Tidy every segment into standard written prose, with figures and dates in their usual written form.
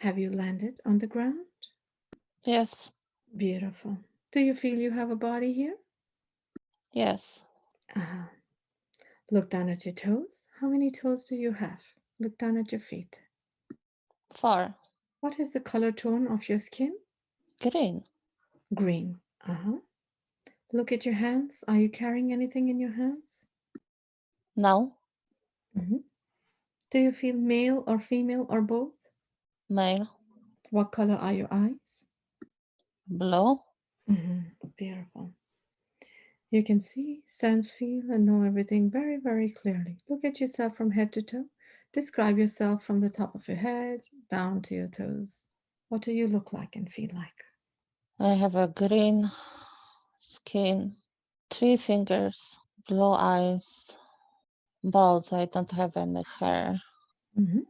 Have you landed on the ground? Yes. Beautiful. Do you feel you have a body here? Yes. Uh-huh. Look down at your toes. How many toes do you have? Look down at your feet. 4. What is the color tone of your skin? Green. Green. Uh-huh. Look at your hands. Are you carrying anything in your hands? No. Mhm. Do you feel male or female or both? Male. What color are your eyes? Blue. Beautiful. You can see, sense, feel, and know everything very, very clearly. Look at yourself from head to toe. Describe yourself from the top of your head down to your toes. What do you look like and feel like? I have a green skin, 3 fingers, blue eyes, bald. I don't have any hair. hmm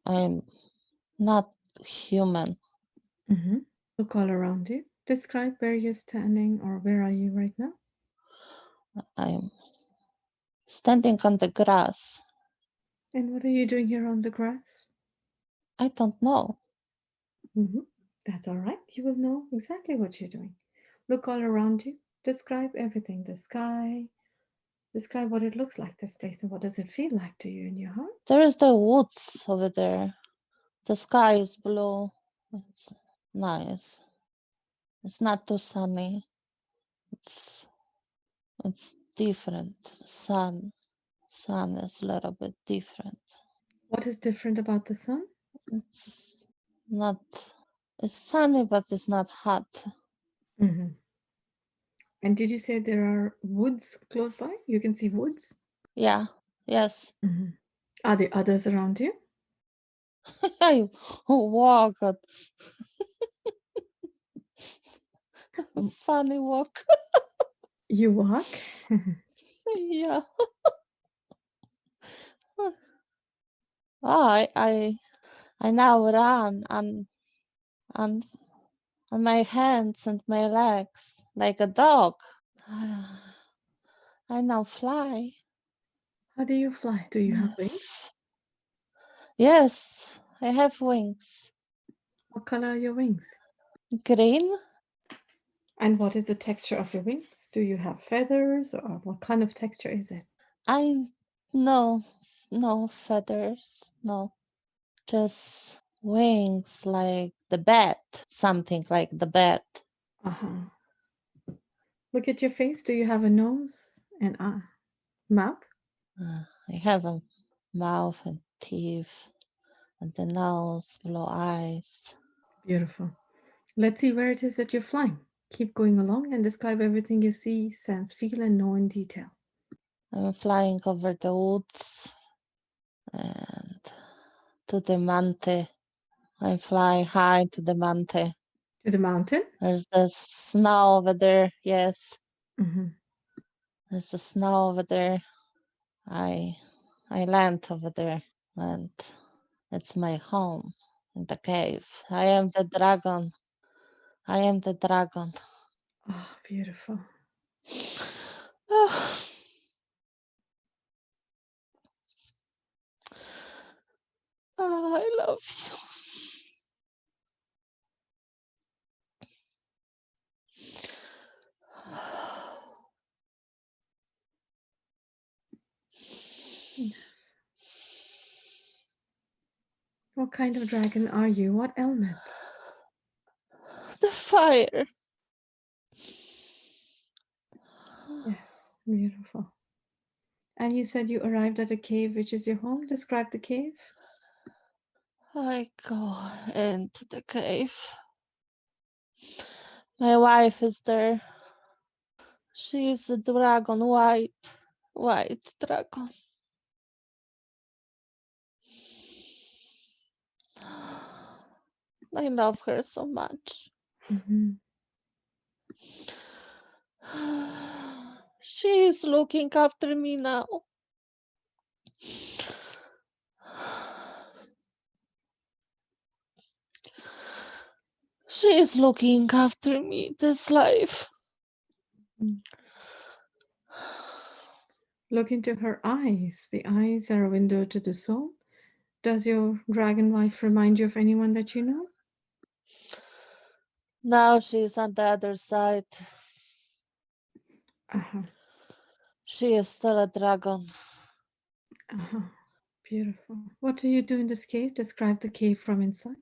I'm not human. Look all around you. Describe where you're standing or where are you right now? I'm standing on the grass. And what are you doing here on the grass? I don't know. hmm That's all right. You will know exactly what you're doing. Look all around you. Describe everything, the sky. Describe what it looks like, this place, and what does it feel like to you in your heart? There is the woods over there. The sky is blue. It's nice. It's not too sunny. It's it's different. Sun is a little bit different. What is different about the sun? It's not. It's sunny, but it's not hot. hmm And did you say there are woods close by? You can see woods. Yeah. Yes. hmm Are there others around you? I walk. Um, Funny walk. You walk. Yeah. I now run on on my hands and my legs like a dog. I now fly. How do you fly? Do you have wings? Yes, I have wings. What color are your wings? Green. And what is the texture of your wings? Do you have feathers or what kind of texture is it? I no no feathers. No, just wings like the bat. Something like the bat. Uh-huh. Look at your face. Do you have a nose and a mouth? I have a mouth and teeth and the nose, blue eyes. Beautiful. Let's see where it is that you're flying. Keep going along and describe everything you see, sense, feel, and know in detail. I'm flying over the woods and to the mountain. I fly high to the mountain. To the mountain? There's the snow over there. Yes, hmm there's the snow over there. I I land over there, and it's my home in the cave. I am the dragon. I am the dragon. Oh, beautiful. Oh, I love Yes. What kind of dragon are you? What element? you. The fire. Yes, beautiful. And you said you arrived at a cave, which is your home. Describe the cave. I go into the cave. My wife is there. She is a dragon, white dragon. I love her so much. hmm She is looking after me now. She is looking after me this life. Look into her eyes. The eyes are a window to the soul. Does your dragon wife remind you of anyone that you know? Now she's on the other side. Uh-huh. She is still a dragon. Uh-huh. Beautiful. What do you do in this cave? Describe the cave from inside.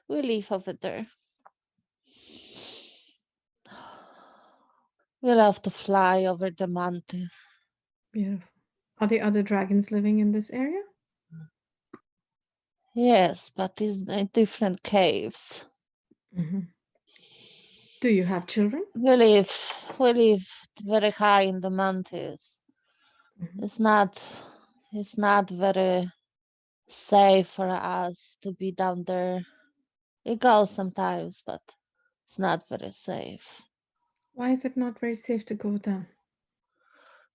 We live over there. We love to fly over the mountain. Beautiful. Are there other dragons living in this area? Yes, but it's in different caves. Hmm. Do you have children? We live very high in the mountains. Hmm. It's not very safe for us to be down there. It goes sometimes, but it's not very safe. Why is it not very safe to go down?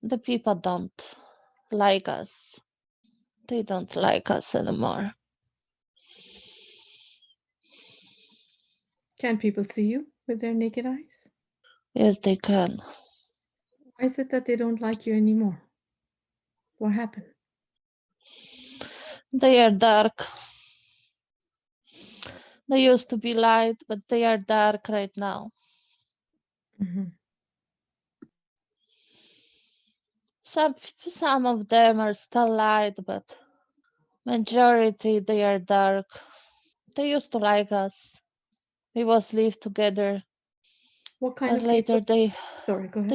The people don't like us. They don't like us anymore. Can people see you with their naked eyes? Yes, they can. Why is it that they don't like you anymore? What happened? They are dark. They used to be light, but they are dark right now. Hmm. Some of them are still light, but majority they are dark. They used to like us. We was live together, What kind but of people? later Sorry, go ahead.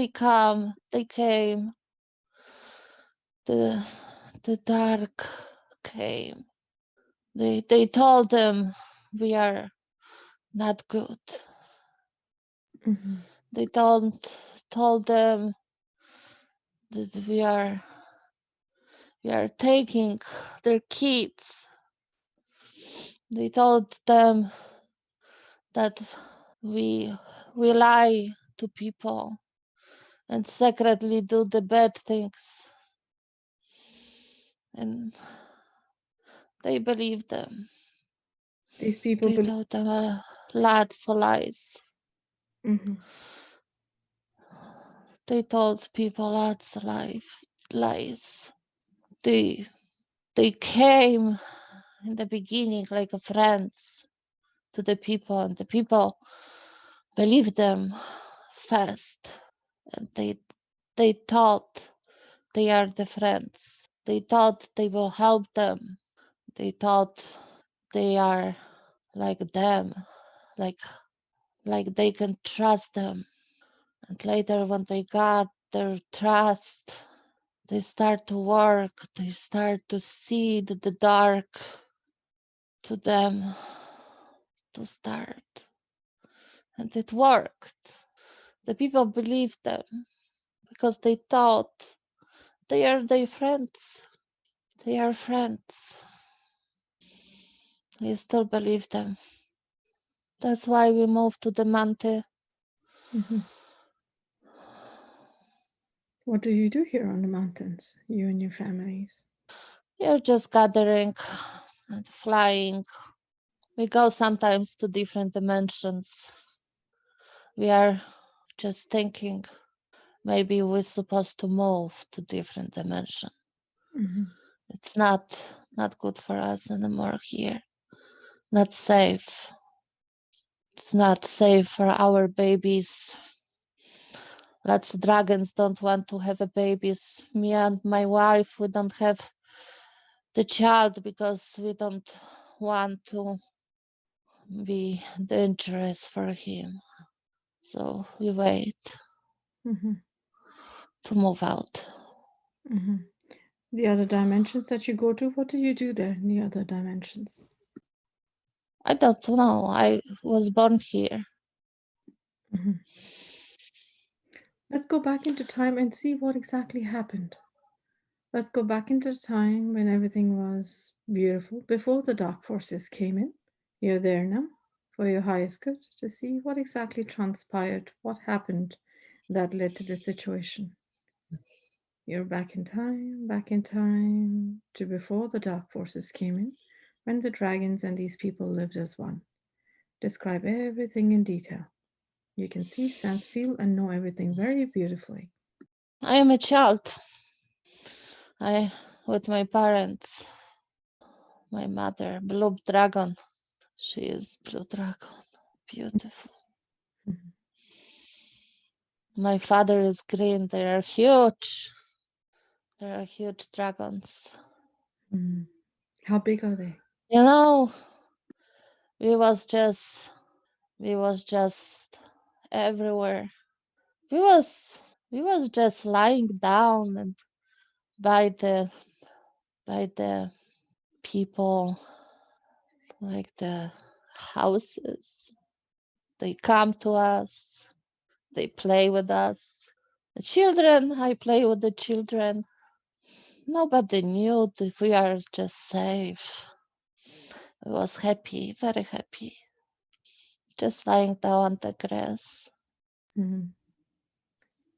they came. The the dark came. They told them we are not good. Hmm. They told them that we are taking their kids. They told them that we we lie to people and secretly do the bad things, and they believed them. These people They believe. told them lots of lies. Hmm. They told people lots of lies. They they came in the beginning like friends to the people, and the people believed them fast, and they thought they are the friends. They thought they will help them. They thought they are like them, like like they can trust them. And later when they got their trust, they start to work, they start to see the dark to them to start. And it worked. The people believed them because they thought they are their friends. They are friends. They still believe them. That's why we moved to the mountain. Hmm. What do you do here on the mountains, you and your families? We are just gathering and flying. We go sometimes to different dimensions. We are just thinking maybe we're supposed to move to different dimension. Hmm. It's not good for us anymore here. Not safe. It's not safe for our babies. Lots of dragons don't want to have a babies. Me and my wife, we don't have the child because we don't want to be dangerous for him. So we wait Hmm. to move out. Hmm. The other dimensions that you go to, what do you do there in the other dimensions? I don't know. I was born here. Hmm. Let's go back into time and see what exactly happened. Let's go back into the time when everything was beautiful, before the dark forces came in. You're there now for your highest good to see what exactly transpired, what happened that led to this situation. You're back in time to before the dark forces came in, when the dragons and these people lived as one. Describe everything in detail. You can see, sense, feel, and know everything very beautifully. I am a child. I with my parents. My mother, blue dragon. She is blue dragon. Beautiful. Mhm. My father is green. They are huge. They are huge dragons. Mhm. How big are they? You know, we was just everywhere. We was just lying down and by the people, like the houses. They come to us. They play with us. The children, I play with the children. Nobody knew that we are just safe. I was happy, very happy, just lying down on the grass. Mhm.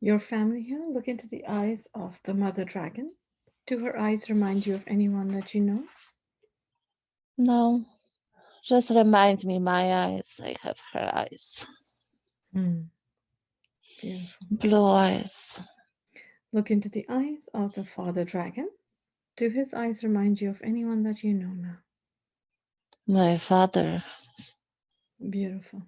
Your family here, look into the eyes of the mother dragon. Do her eyes remind you of anyone that you know? No, just remind me my eyes. I have her eyes, Mm. Beautiful. blue eyes. Look into the eyes of the father dragon. Do his eyes remind you of anyone that you know now? My father, Beautiful.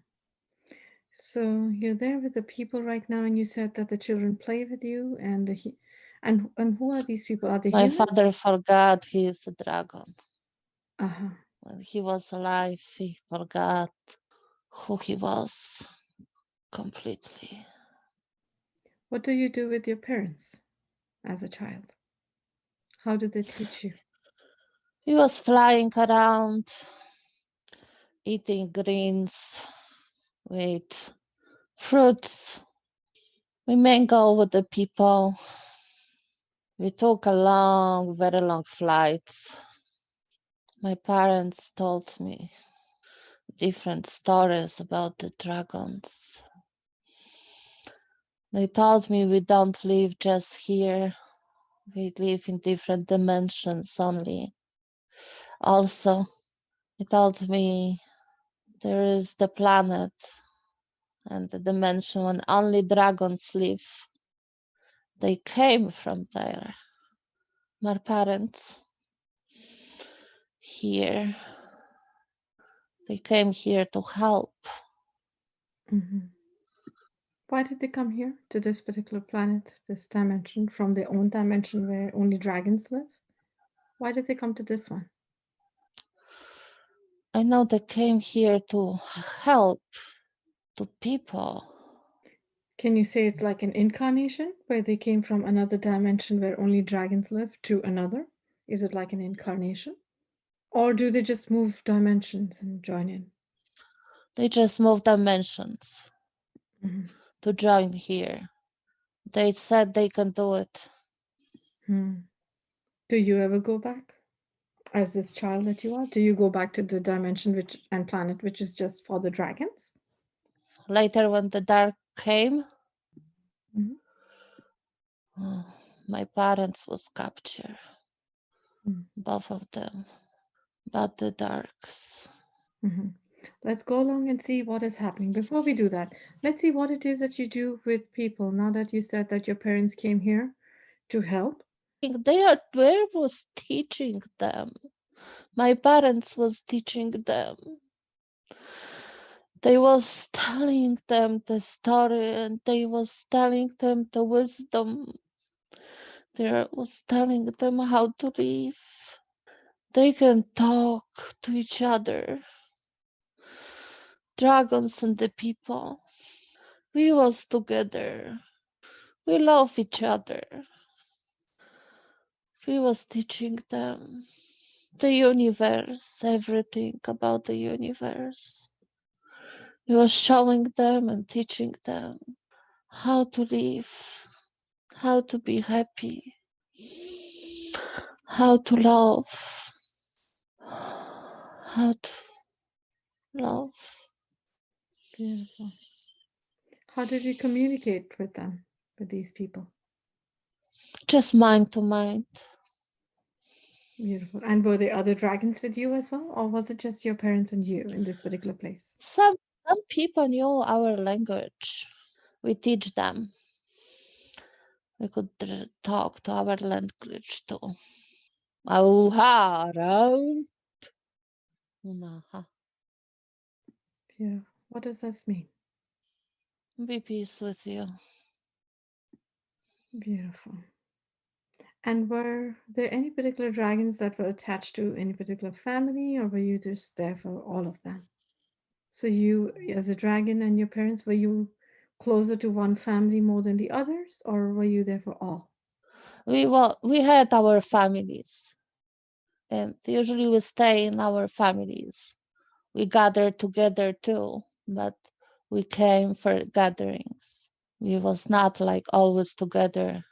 So you're there with the people right now, and you said that the children play with you, and and who are these people? Are they my father humans? forgot he is a dragon. Uh-huh. When he was alive, he forgot who he was completely. What do you do with your parents as a child? How did they teach you? He was flying around, eating greens with fruits. We mingle with the people. We took a long, very long flights. My parents told me different stories about the dragons. They told me we don't live just here. We live in different dimensions only. Also, they told me there is the planet and the dimension when only dragons live. They came from there. My parents here, they came here to help. Hmm. Why did they come here to this particular planet, this dimension, from their own dimension where only dragons live? Why did they come to this one? I know they came here to help to people. Can you say it's like an incarnation where they came from another dimension where only dragons live to another? Is it like an incarnation? Or do they just move dimensions and join in? They just moved dimensions Mhm. to join here. They said they can do it. Hmm. Do you ever go back as this child that you are? Do you go back to the dimension which and planet which is just for the dragons? Later, when the dark came, Mhm. oh, my parents was captured, Mm. both of them, by the darks. Mhm. Let's go along and see what is happening. Before we do that, let's see what it is that you do with people now that you said that your parents came here to help. Where was teaching them. My parents was teaching them. They was telling them the story and they was telling them the wisdom. They was telling them how to live. They can talk to each other. Dragons and the people. We was together. We love each other. We was teaching them the universe, everything about the universe. We was showing them and teaching them how to live, how to be happy, how to love, how to love. Beautiful. How did you communicate with them, with these people? Just mind to mind. Beautiful. And were there other dragons with you as well, or was it just your parents and you in this particular place? Some people knew our language. We teach them. We could talk to our language too. Auhara. Unaha. Beautiful. What does this mean? Be peace with you. Beautiful. And were there any particular dragons that were attached to any particular family, or were you just there for all of them? So, you, as a dragon, and your parents, were you closer to one family more than the others, or were you there for all? We had our families, and usually we stay in our families. We gather together too, but we came for gatherings. We was not like always together,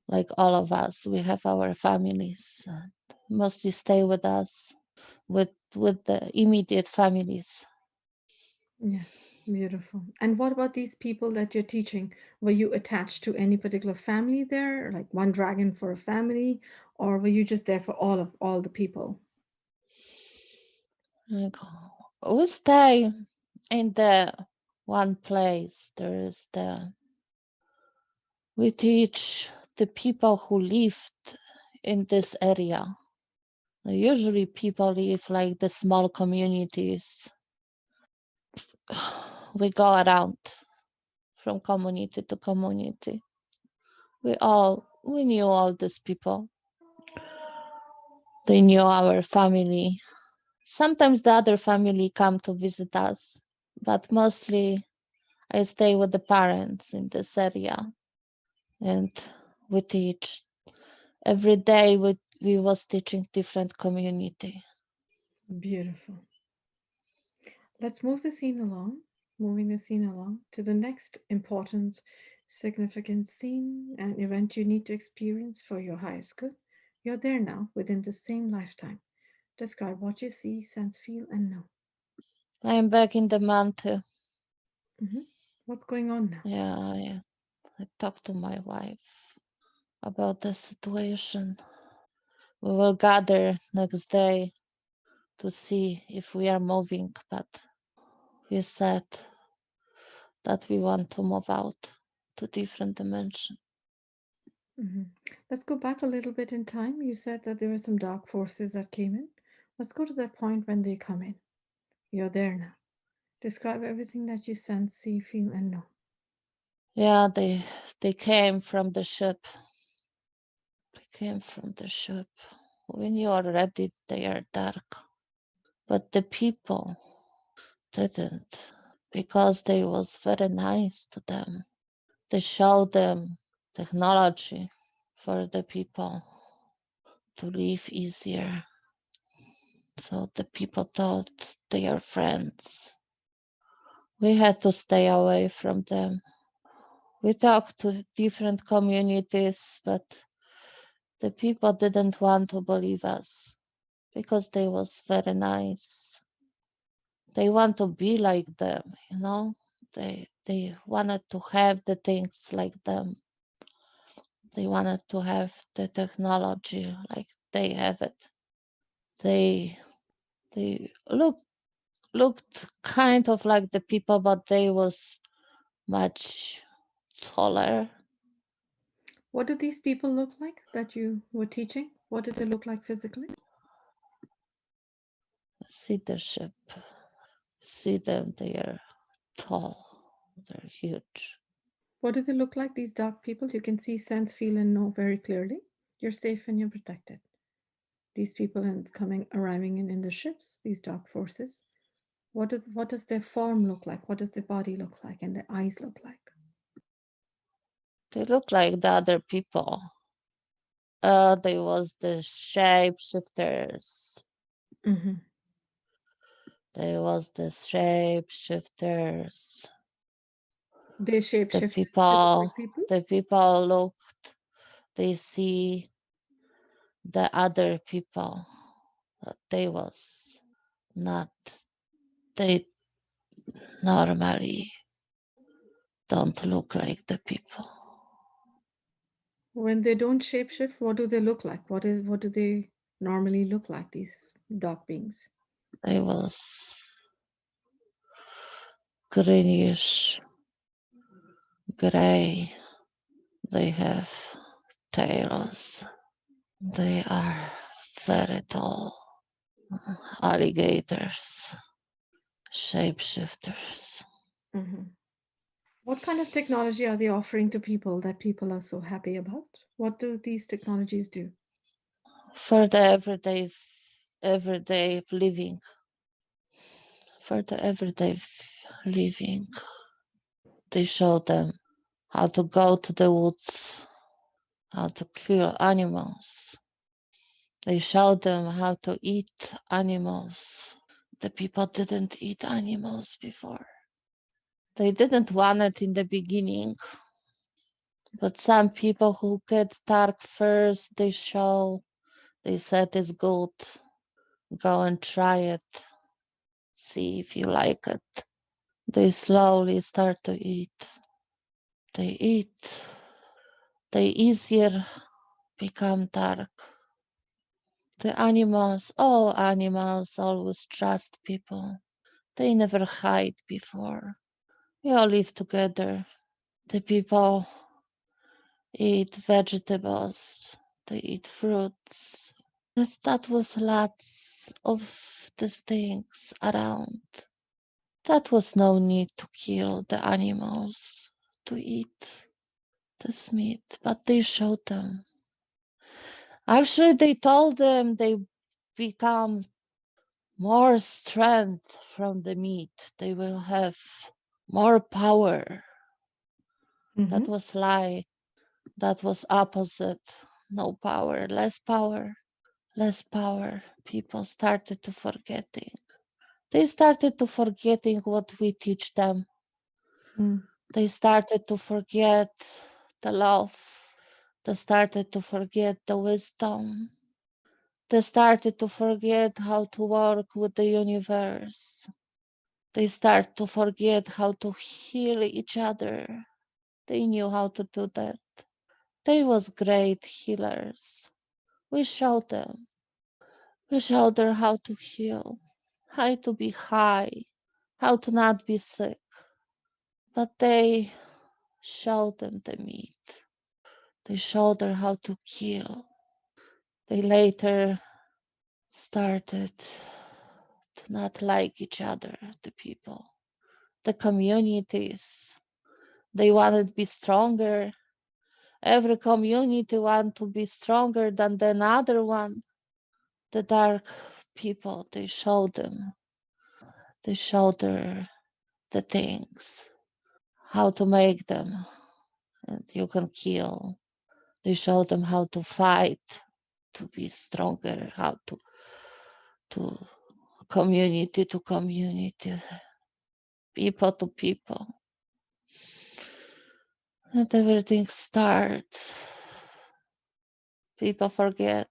like all of us. We have our families, and mostly stay with us, with the immediate families. Yes, beautiful. And what about these people that you're teaching? Were you attached to any particular family there, like one dragon for a family, or were you just there for all the people? Like, we stay in the one place. There is the we teach the people who lived in this area. Usually people live like the small communities. We go around from community to community. We knew all these people. They knew our family. Sometimes the other family come to visit us, but mostly I stay with the parents in this area, and we teach every day. We was teaching different community. Beautiful. Let's move the scene along, moving the scene along to the next important, significant scene and event you need to experience for your highest good. You're there now within the same lifetime. Describe what you see, sense, feel, and know. I am back in the mountain. Mhm. What's going on now? Yeah, I talked to my wife about the situation. We will gather next day to see if we are moving, but we said that we want to move out to different dimension. Mhm. Let's go back a little bit in time. You said that there were some dark forces that came in. Let's go to that point when they come in. You're there now. Describe everything that you sense, see, feel, and know. Yeah, they came from the ship. They came from the ship. We knew already they are dark, but the people didn't, because they was very nice to them. They showed them technology for the people to live easier. So the people thought they are friends. We had to stay away from them. We talked to different communities, but the people didn't want to believe us because they was very nice. They want to be like them, you know. They wanted to have the things like them. They wanted to have the technology like they have it. They looked kind of like the people, but they was much taller. What do these people look like that you were teaching? What did they look like physically? Leadership. See them, they are tall, they're huge. What do they look like, these dark people? You can see, sense, feel, and know very clearly. You're safe and you're protected. These people and coming, arriving in the ships, these dark forces. What does their form look like? What does their body look like? And their eyes look like? They look like the other people. They was the shapeshifters. Mm-hmm. They was the shapeshifters. They The shapeshift to look people, like people. the people looked. They see the other people. That they was not. They normally don't look like the people. When they don't shapeshift, what do they look like? What do they normally look like, these dark beings? They was greenish, gray. They have tails. They are very tall. alligators, shapeshifters. What kind of technology are they offering to people that people are so happy about? What do these technologies do? For the everyday living. For the everyday living. They show them how to go to the woods, how to kill animals. They show them how to eat animals. The people didn't eat animals before. They didn't want it in the beginning, but some people who get dark first, they said it's good. Go and try it. See if you like it. They slowly start to eat. They eat. They easier become dark. The animals, all animals always trust people. They never hide before. We all live together. The people eat vegetables. They eat fruits. That was lots of these things around. That was no need to kill the animals to eat this meat, but they showed them. Actually, they told them they become more strength from the meat. They will have more power. That was lie. That was opposite. No power, less power, less power. People started to forgetting. They started to forgetting what we teach them. They started to forget the love. They started to forget the wisdom. They started to forget how to work with the universe. They start to forget how to heal each other. They knew how to do that. They was great healers. We showed them. We showed them how to heal, how to be high, how to not be sick. But they showed them the meat. They showed them how to kill. They later started to not like each other, the people, the communities. They wanted to be stronger. Every community want to be stronger than the another one. The dark people, they showed them. They showed the things, how to make them, and you can kill. They showed them how to fight, to be stronger, how to community to community, people to people. And everything starts. People forget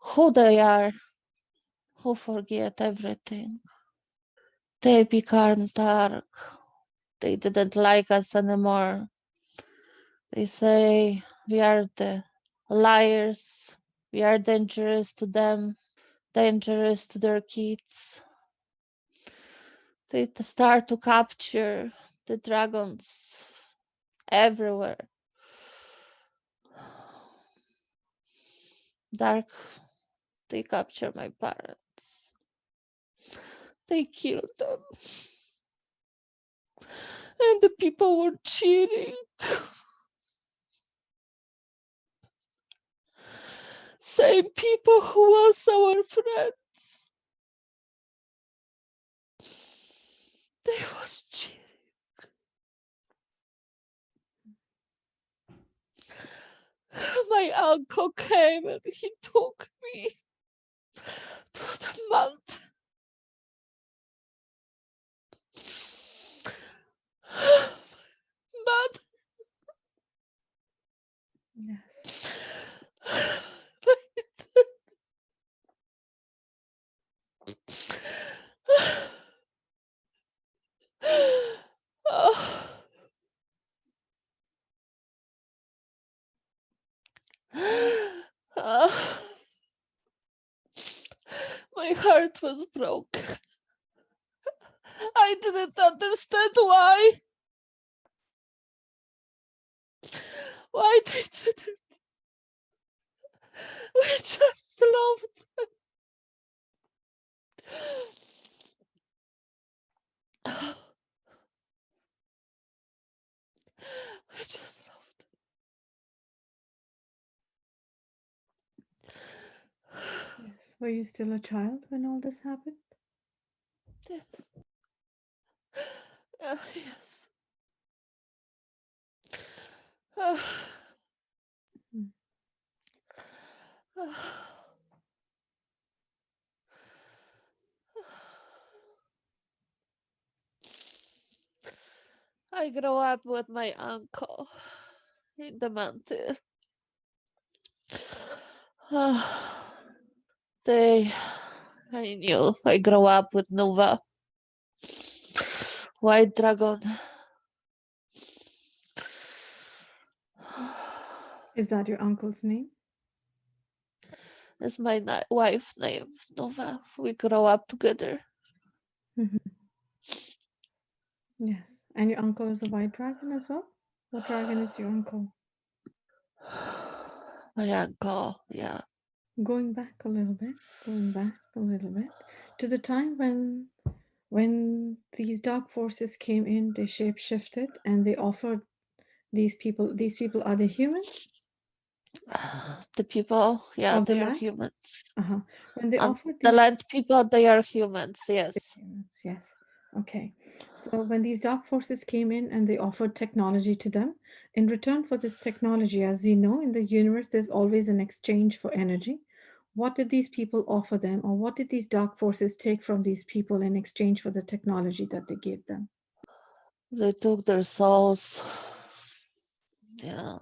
who they are, who forget everything. They become dark. They didn't like us anymore. They say we are the liars. We are dangerous to them, dangerous to their kids. They start to capture the dragons everywhere. Dark, they capture my parents. They killed them. And the people were cheering. Same people who was our friends. They was cheering. My uncle came and he took me to the mountain. But Yes. My heart was broken. I didn't understand why. Why they didn't. We just loved. I just loved Yes. Were you still a child when all this happened? it. Yes. Mm. I grew up with my uncle in the mountain. They, I knew I grew up with Nova, white dragon. Is that your uncle's name? It's my wife name, Nova. We grew up together. Mhm. Yes. And your uncle is a white dragon as well? What dragon is your uncle? My uncle, yeah. Going back a little bit, going back a little bit to the time when these dark forces came in, they shape shifted and they offered these people are the humans The people, yeah, of the they are land. humans. Uh-huh. When they And offered the these land people, they are humans, yes. humans, yes. Okay. So when these dark forces came in and they offered technology to them, in return for this technology, as we know, in the universe, there's always an exchange for energy. What did these people offer them, or what did these dark forces take from these people in exchange for the technology that they gave them? They took their souls. Yeah,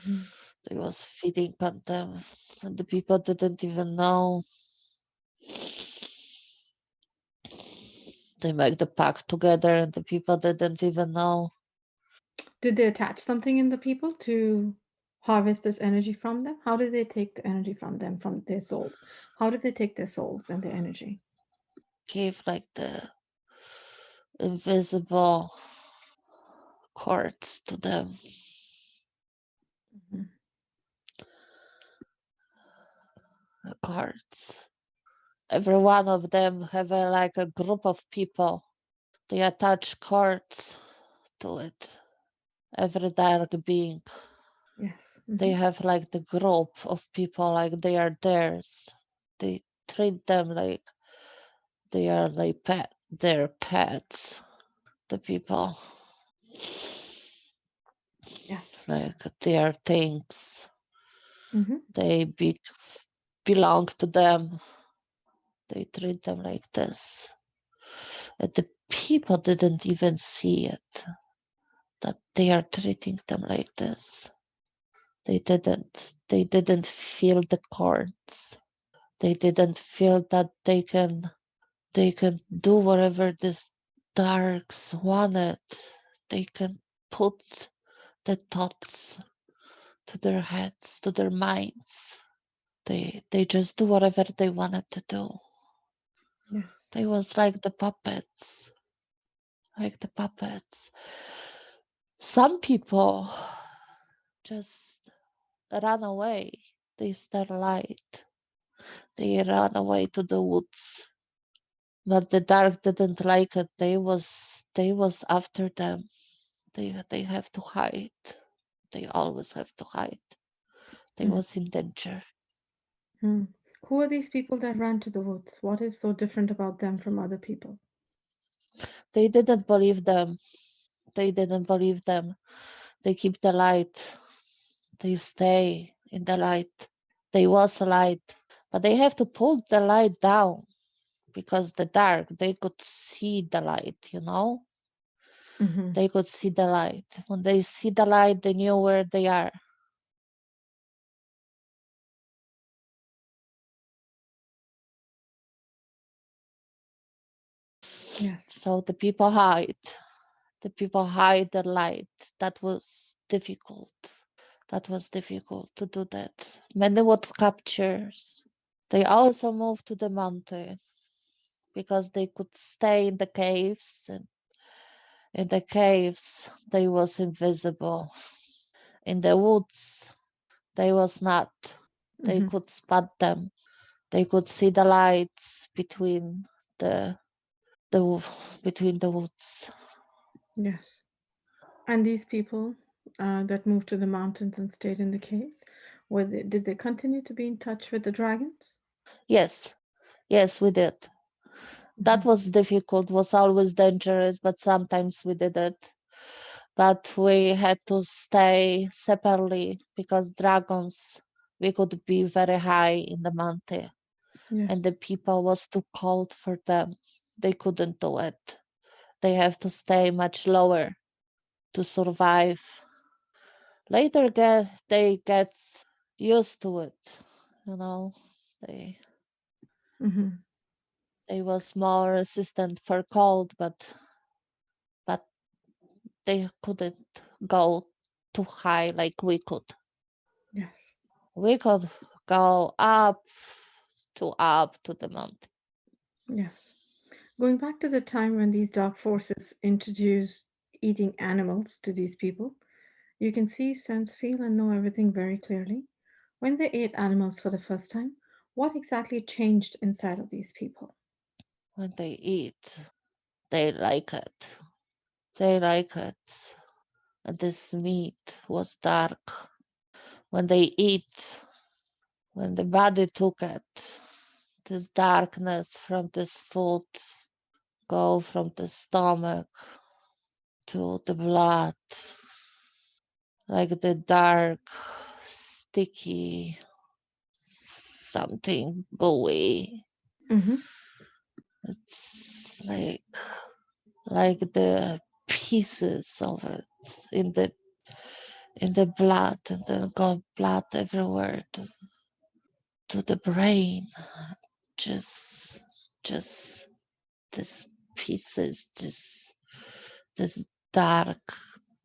Mhm. they was feeding on them. And the people didn't even know. They make the pact together and the people didn't even know. Did they attach something in the people to harvest this energy from them? How did they take the energy from them, from their souls? How did they take their souls and their energy? Gave like the invisible cords to them. Mhm. The cords. Every one of them have like a group of people. They attach cords to it. Every dark being. Yes. They Mhm. have like the group of people like they are theirs. They treat them like they are like their pets. The people Yes. like they are things. Mhm. They belong to them. They treat them like this. And the people didn't even see it that they are treating them like this. They didn't. They didn't feel the cords. They didn't feel that they can do whatever this darks wanted. They can put the thoughts to their heads, to their minds. They just do whatever they wanted to do. Yes. They was like the puppets, like the puppets. Some people just run away. They start light. They ran away to the woods. But the dark didn't like it. They was after them. They have to hide. They always have to hide. They Mhm. was in danger. Hmm. Who are these people that ran to the woods? What is so different about them from other people? They didn't believe them. They didn't believe them. They keep the light. They stay in the light. They was a light. But they have to pull the light down because the dark, they could see the light. Hmm. They could see the light. When they see the light, they knew where they are. Yes. So the people hide. The people hide the light. That was difficult. That was difficult to do that. Many would captures. They also moved to the mountain because they could stay in the caves. And in the caves, they was invisible. In the woods, they was not. They Hmm. could spot them. They could see the lights the between the woods. Yes. And these people that moved to the mountains and stayed in the caves, did they continue to be in touch with the dragons? Yes, yes, we did. That Mhm. was difficult, was always dangerous, but sometimes we did it. But we had to stay separately because dragons, we could be very high in the mountain and the Yes. people was too cold for them. They couldn't do it. They have to stay much lower to survive. Later they get used to it, you know. They Hmm. they was more resistant for cold, but they couldn't go too high like we could. Yes. We could go up to the mountain. Yes. Going back to the time when these dark forces introduced eating animals to these people, you can see, sense, feel, and know everything very clearly. When they ate animals for the first time, what exactly changed inside of these people? When they eat, they like it. They like it. And this meat was dark. When they eat, when the body took it, this darkness from this food go from the stomach to the blood, like the dark, sticky something gooey. Hmm. It's like the pieces of it in the blood, and then go blood everywhere to the brain. Just just this pieces, this dark,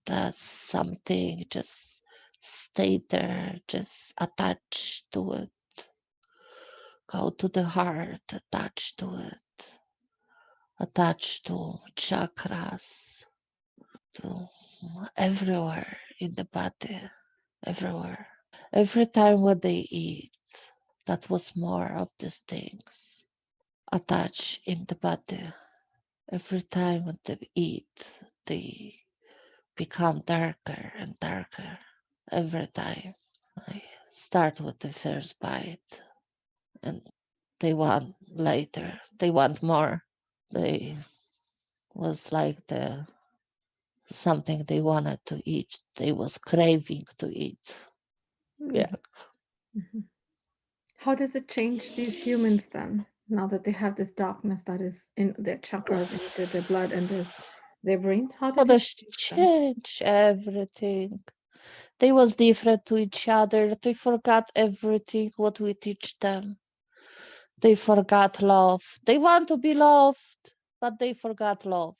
that something just stay there, just attached to it, go to the heart, attached to it, attached to chakras, to everywhere in the body, everywhere. Every time when they eat, that was more of these things attached in the body. Every time when they eat, they become darker and darker. Every time. I start with the first bite and they want later. They want more. They was like the something they wanted to eat. They was craving to eat. Yeah. Hmm. How does it change these humans then, now that they have this darkness that is in their chakras, into their blood and their brains? How How did it does change them? change everything? They was different to each other. They forgot everything what we teach them. They forgot love. They want to be loved, but they forgot love.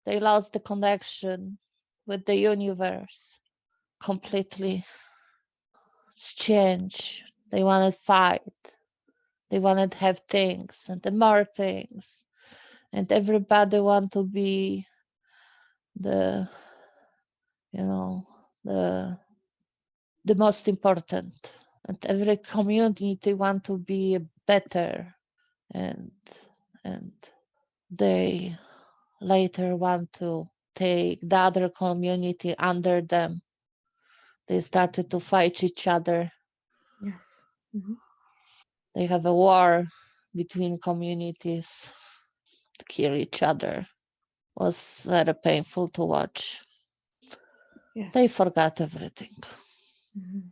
They lost the connection with the universe completely. It's change. They wanted fight. They wanted have things and the more things. And everybody want to be the you know the the most important. And every community want to be better, and and they later want to take the other community under them. They started to fight each other. Yes. Hmm. They have a war between communities to kill each other. It was very painful to watch. They Yes. forgot everything. Mhm.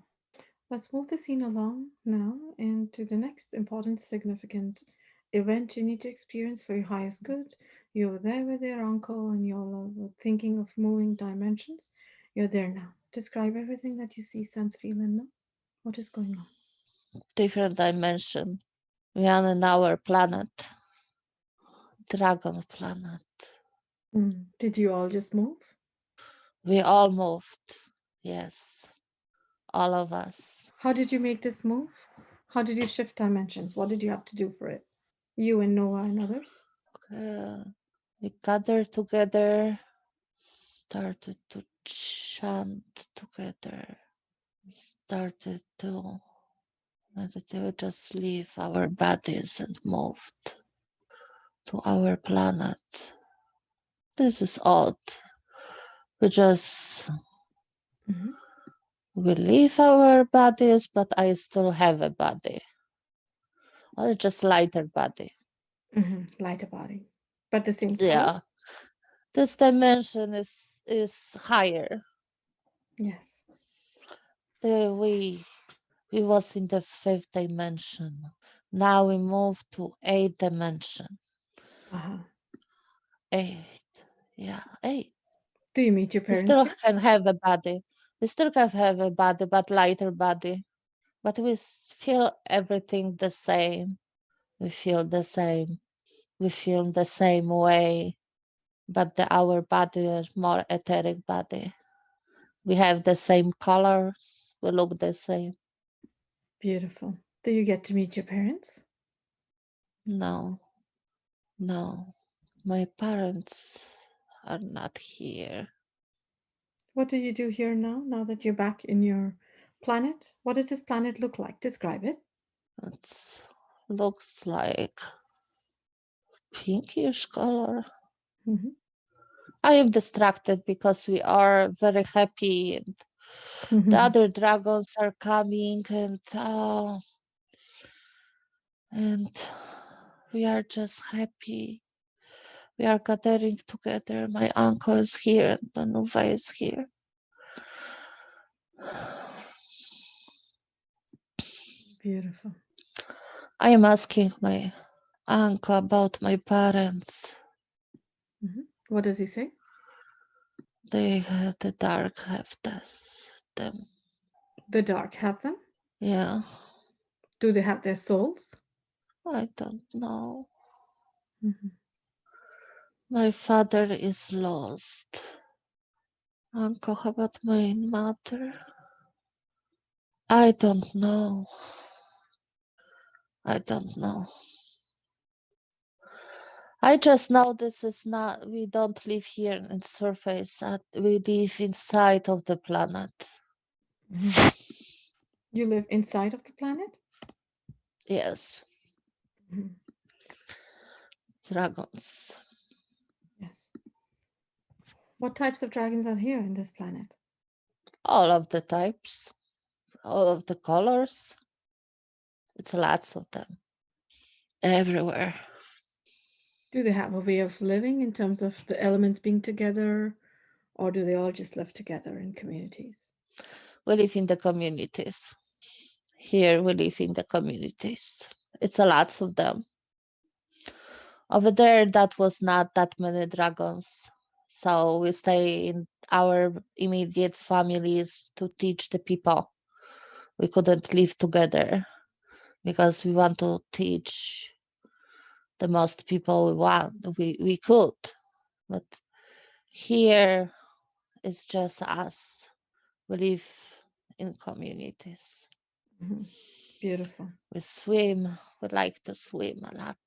Let's move the scene along now into the next important, significant event you need to experience for your highest good. You're there with your uncle and you're thinking of moving dimensions. You're there now. Describe everything that you see, sense, feel, and know. What is going on? Different dimension. We are on our planet, dragon planet. Did you all just move? We all moved. Yes, all of us. How did you make this move? How did you shift dimensions? What did you have to do for it? You and Noah and others? We gathered together, started to chant together, started to and they just leave our bodies and moved to our planet. This is odd. We just Mm-hmm. we leave our bodies, but I still have a body, or just lighter body. Mm-hmm. Lighter body, but the same color. Yeah, this dimension is higher. Yes. We was in the fifth dimension. Now we move to eighth dimension. Uh-huh. Eight, yeah, eight. Do you meet your We parents still here? can have a body. We still can have a body, but lighter body. But we feel everything the same. We feel the same. We feel the same way, but our body is more etheric body. We have the same colors. We look the same. Beautiful. Do you get to meet your parents? No, no. My parents are not here. What do you do here now that you're back in your planet? What does this planet look like? Describe it. It looks like pinkish color. Mm-hmm. I am distracted because we are very happy and the Mm-hmm. other dragons are coming and we are just happy. We are gathering together. My uncle is here and Danuva is here. Beautiful. I am asking my uncle about my parents. Mm-hmm. What does he say? They had the dark have this them. The dark have them? Yeah, Do they have their souls? I don't know. Mm-hmm. My father is lost. Uncle, how about my mother? I don't know. I don't know. I just know this is not, we don't live here in surface. We live inside of the planet. Mm-hmm. You live inside of the planet? Yes, Mm-hmm. dragons. Yes. What types of dragons are here in this planet? All of the types, all of the colors. It's lots of them everywhere. Do they have a way of living in terms of the elements being together, or do they all just live together in communities? We live in the communities. Here we live in the communities. It's a lots of them. Over there, that was not that many dragons. So we stay in our immediate families to teach the people. We couldn't live together because we want to teach the most people we want. We could, but here it's just us. We live in communities. Hmm. Beautiful. We swim. We like to swim a lot.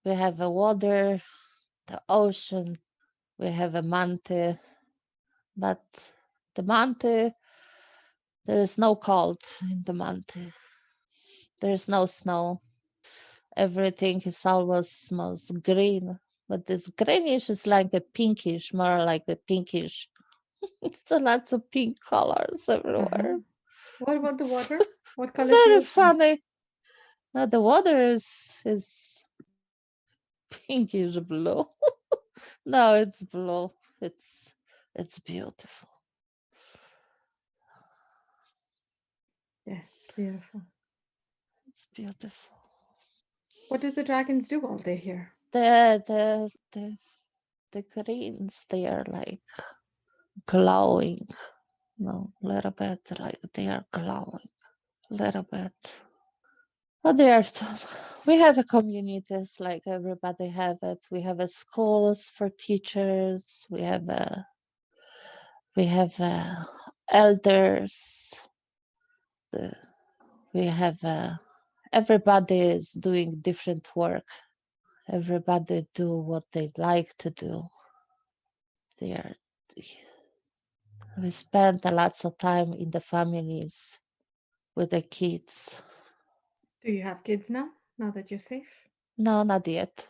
We have a water, the ocean. We have a mantle, but the mantle, there is no cold in the mantle. There is no snow. Everything is always most green, but this greenish is like a pinkish, more like a pinkish. It's a lots of pink colors Uh-huh. everywhere. What about the It's water? What color is the very ocean? funny. Now the water is pinkish blue. No, it's blue. It's beautiful. Yes, beautiful. It's beautiful. What do the dragons do while they're here? The greens, they are like glowing, no, little bit like they are glowing, little bit. But they are. We have a communities like everybody have it. We have a schools for teachers. We have elders. The, we have everybody is doing different work. Everybody do what they like to do. They are. We spend a lots of time in the families. with the kids. Do you have kids now that you're safe? No, not yet,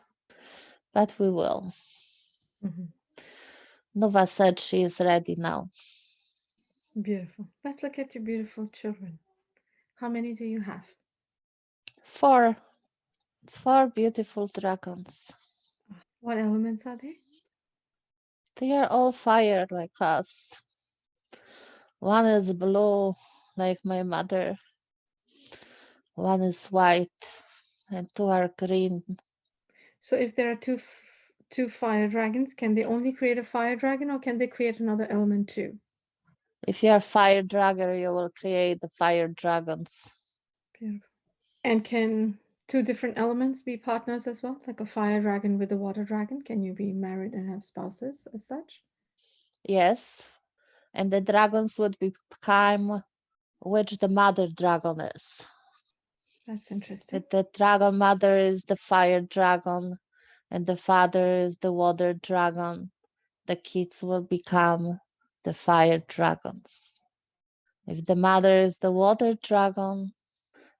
but we will. Mm-hmm. Nova said she is ready now. Beautiful. Let's look at your beautiful children. How many do you have? Four, four beautiful dragons. What elements are they? They are all fire like us. One is blue, like my mother. One is white, and two are green. So if there are two fire dragons, can they only create a fire dragon or can they create another element too? If you are fire dragon, you will create the fire dragons. Beautiful. And can two different elements be partners as well? Like a fire dragon with a water dragon? Can you be married and have spouses as such? Yes, and the dragons would become which the mother dragon is. That's interesting. If the dragon mother is the fire dragon and the father is the water dragon, the kids will become the fire dragons. If the mother is the water dragon,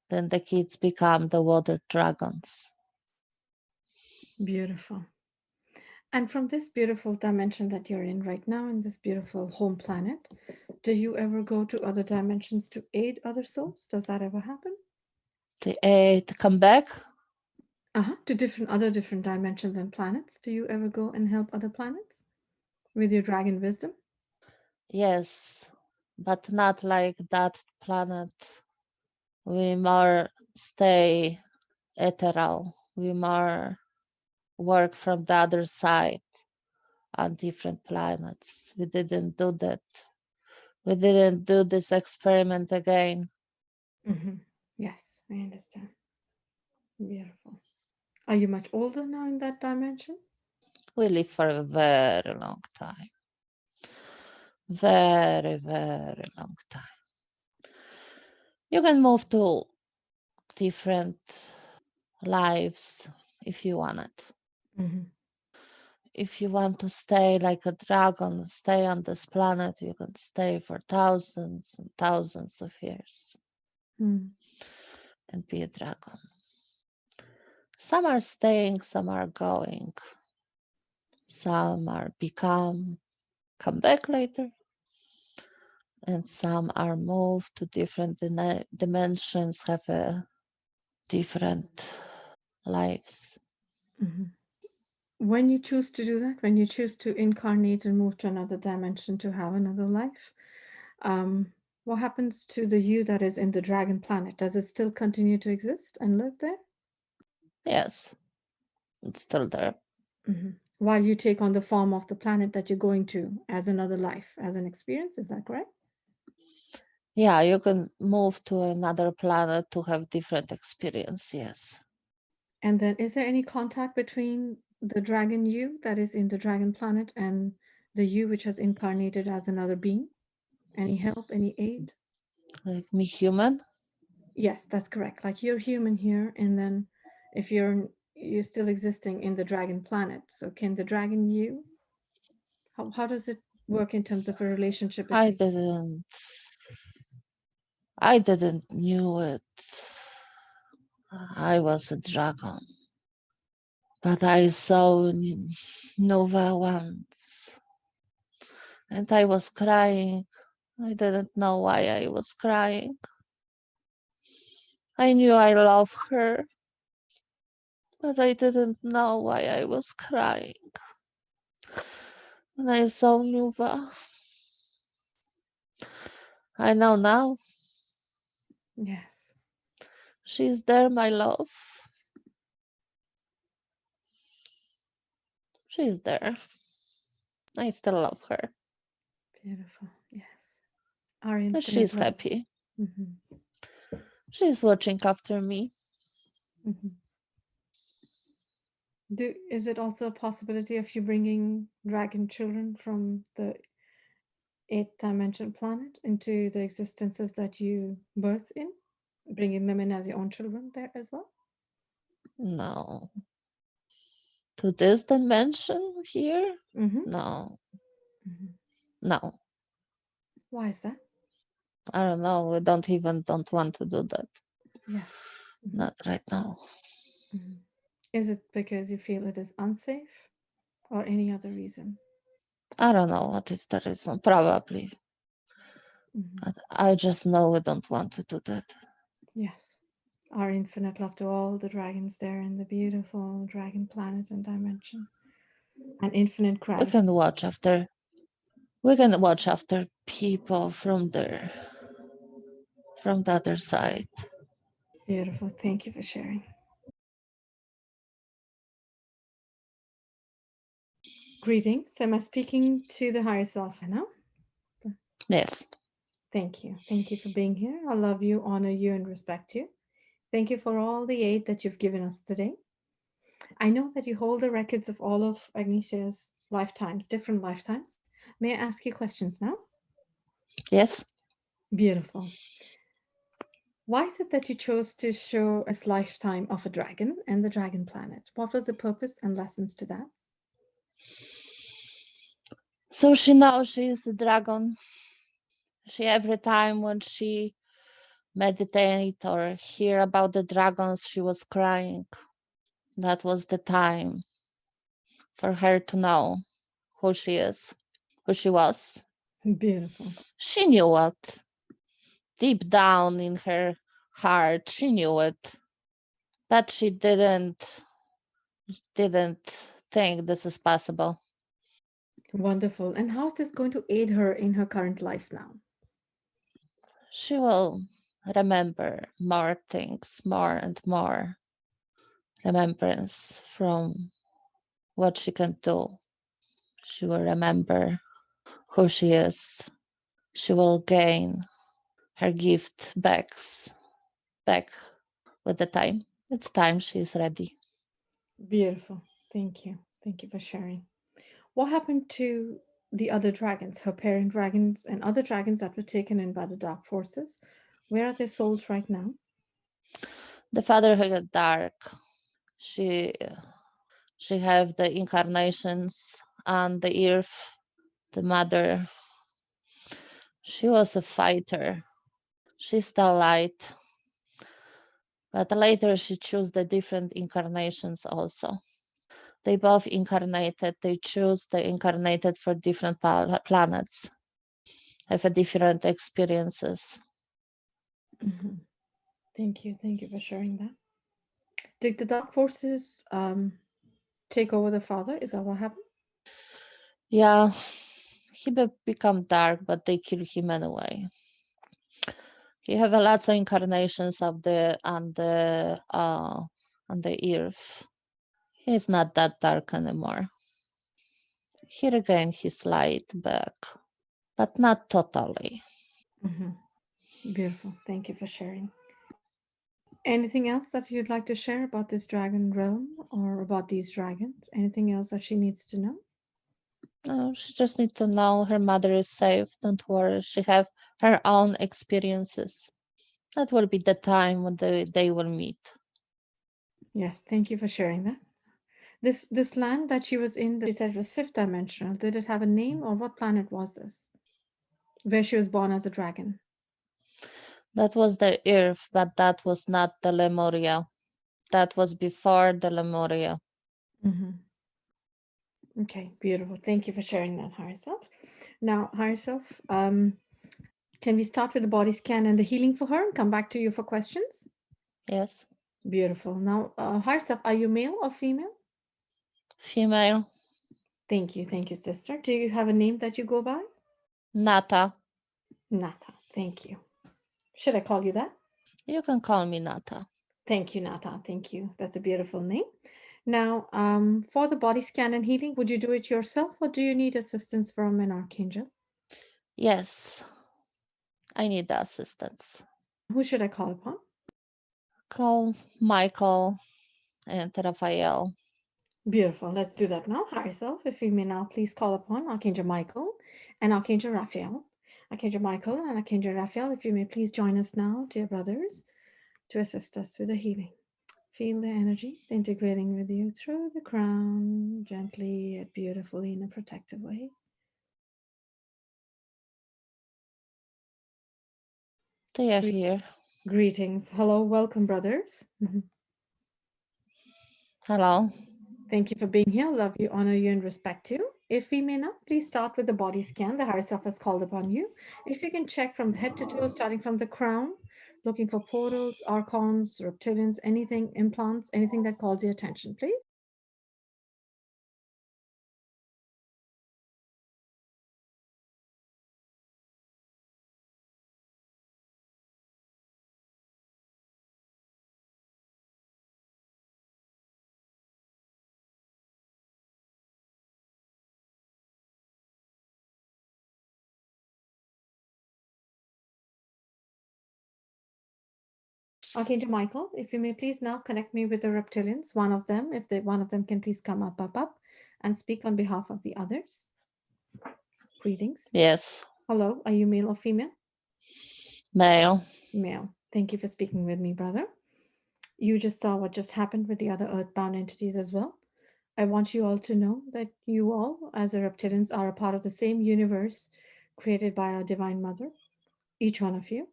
then the kids become the water dragons. Beautiful. And from this beautiful dimension that you're in right now, in this beautiful home planet, do you ever go to other dimensions to aid other souls? Does that ever happen? They come back. To different dimensions and planets. Do you ever go and help other planets with your dragon wisdom? Yes, but not like that planet. We more stay ethereal. We more work from the other side on different planets. We didn't do that. We didn't do this experiment again. Mm-hmm. Yes, I understand. Beautiful. Are you much older now in that dimension? We live for a very long time. Very, very long time. You can move to different lives if you want it. Mm-hmm. If you want to stay like a dragon, stay on this planet, you can stay for thousands and thousands of years Mm. and be a dragon. Some are staying, some are going, some are come back later, and some are moved to different dimensions, have a different lives. Mm-hmm. When you choose to do that, when you choose to incarnate and move to another dimension to have another life, um, what happens to the you that is in the dragon planet? Does it still continue to exist and live there? Yes, it's still there. Mm-hmm. While you take on the form of the planet that you're going to as another life, as an experience, is that correct? Yeah, you can move to another planet to have different experience. Yes. And then, is there any contact between the dragon you that is in the dragon planet and the you which has incarnated as another being? Any help, any aid? Like me human. Yes, that's correct. Like you're human here, and then if you're still existing in the dragon planet, so can the dragon you? How does it work in terms of a relationship I between? didn't I didn't knew it. I was a dragon, but I saw Nova once, and I was crying. I didn't know why I was crying. I knew I love her, but I didn't know why I was crying. When I saw Nova, I know now. Yes, She's there, my love. She's there. I still love her. beautiful. Yes, our And infinite she's love. happy. Hmm. She's watching after me. Hmm. Is it also a possibility of you bringing dragon children from the eighth dimension planet into the existences that you birth in, bringing them in as your own children there as well? No. To this dimension here? Mm-hmm. No. Hmm. No. Why is that? I don't know. We don't want to do that. Yes. Mhm, Not right now. mhm. Is it because you feel it is unsafe or any other reason? I don't know what is the reason. Probably. Mhm. But I just know we don't want to do that. Yes. Our infinite love to all the dragons there in the beautiful dragon planet and dimension, and infinite We gratitude. can watch after. We can watch after people from there, from the other side. Beautiful. Thank you for sharing. Greetings. Am I speaking to the higher self now? Yes. Thank you. Thank you for being here. I love you, honor you, and respect you. Thank you for all the aid that you've given us today. I know that you hold the records of all of Agnesia's lifetimes, different lifetimes. May I ask you questions now? Yes. Beautiful. Why is it that you chose to show us lifetime of a dragon and the dragon planet? What was the purpose and lessons to that? So she knows she is a dragon. She every time when she meditate or hear about the dragons, she was crying. That was the time for her to know who she is, who she was. Beautiful. She knew it deep down in her heart. She knew it, but she didn't think this is possible. Wonderful. And how is this going to aid her in her current life now? She will remember more things, more and more remembrance from what she can do. She will remember who she is. She will gain her gift back with the time. It's time she is ready. Beautiful. Thank you. Thank you for sharing. What happened to the other dragons, her parent dragons, and other dragons that were taken in by the dark forces? Where are their souls right now? The father who got dark. She she have the incarnations on the earth. The mother. She was a fighter. She's still light. But later she chose the different incarnations also. They both incarnated. They choose they incarnated for different planets, have a different experiences. Mhm. Thank you. Thank you for sharing that. Did the dark forces take over the father? Is that what happened? Yeah, he become dark, but they kill him anyway. He have a lots of incarnations of the on the earth. He's not that dark anymore. He regained his light back, but not totally. Mhm. Beautiful. Thank you for sharing. Anything else that you'd like to share about this dragon realm or about these dragons? Anything else that she needs to know? No, she just need to know her mother is safe. Don't worry. She have her own experiences. That will be the time when they will meet. Yes, thank you for sharing that. This land that she was in, that she said it was fifth dimensional. Did it have a name, or what planet was this? Where she was born as a dragon. That was the Earth, but that was not the Lemuria. That was before the Lemuria. Hmm. Okay, beautiful. Thank you for sharing that, higher self. Now, higher self, can we start with the body scan and the healing for her and come back to you for questions? Yes. Beautiful. Now, higher self, are you male or female? Female. Thank you, sister. Do you have a name that you go by? Nata. Nata. Thank you. Should I call you that? You can call me Nata. Thank you, Nata. Thank you. That's a beautiful name. Now, for the body scan and healing, would you do it yourself or do you need assistance from an archangel? Yes. I need the assistance. Who should I call upon? Call Michael and Raphael. Beautiful. Let's do that now. Higher self, if you may now please call upon Archangel Michael and Archangel Raphael. Archangel Michael and Archangel Raphael, if you may please join us now, dear brothers, to assist us with the healing. Feel the energies integrating with you through the crown, gently yet beautifully in a protective way. They are here. Greetings. Hello, welcome, brothers. Hello. Thank you for being here. Love you, honor you, and respect you. If we may now, please start with the body scan. The higher self has called upon you. If you can check from the head to toe, starting from the crown, looking for portals, archons, reptilians, anything, implants, anything that calls your attention, please. Archangel Michael, if you may please now connect me with the reptilians, one of them, if one of them can please come up, and speak on behalf of the others. Greetings. Yes. Hello, are you male or female? Male. Male. Thank you for speaking with me, brother. You just saw what just happened with the other earthbound entities as well. I want you all to know that you all, as the reptilians, are a part of the same universe created by our Divine Mother, each one of you,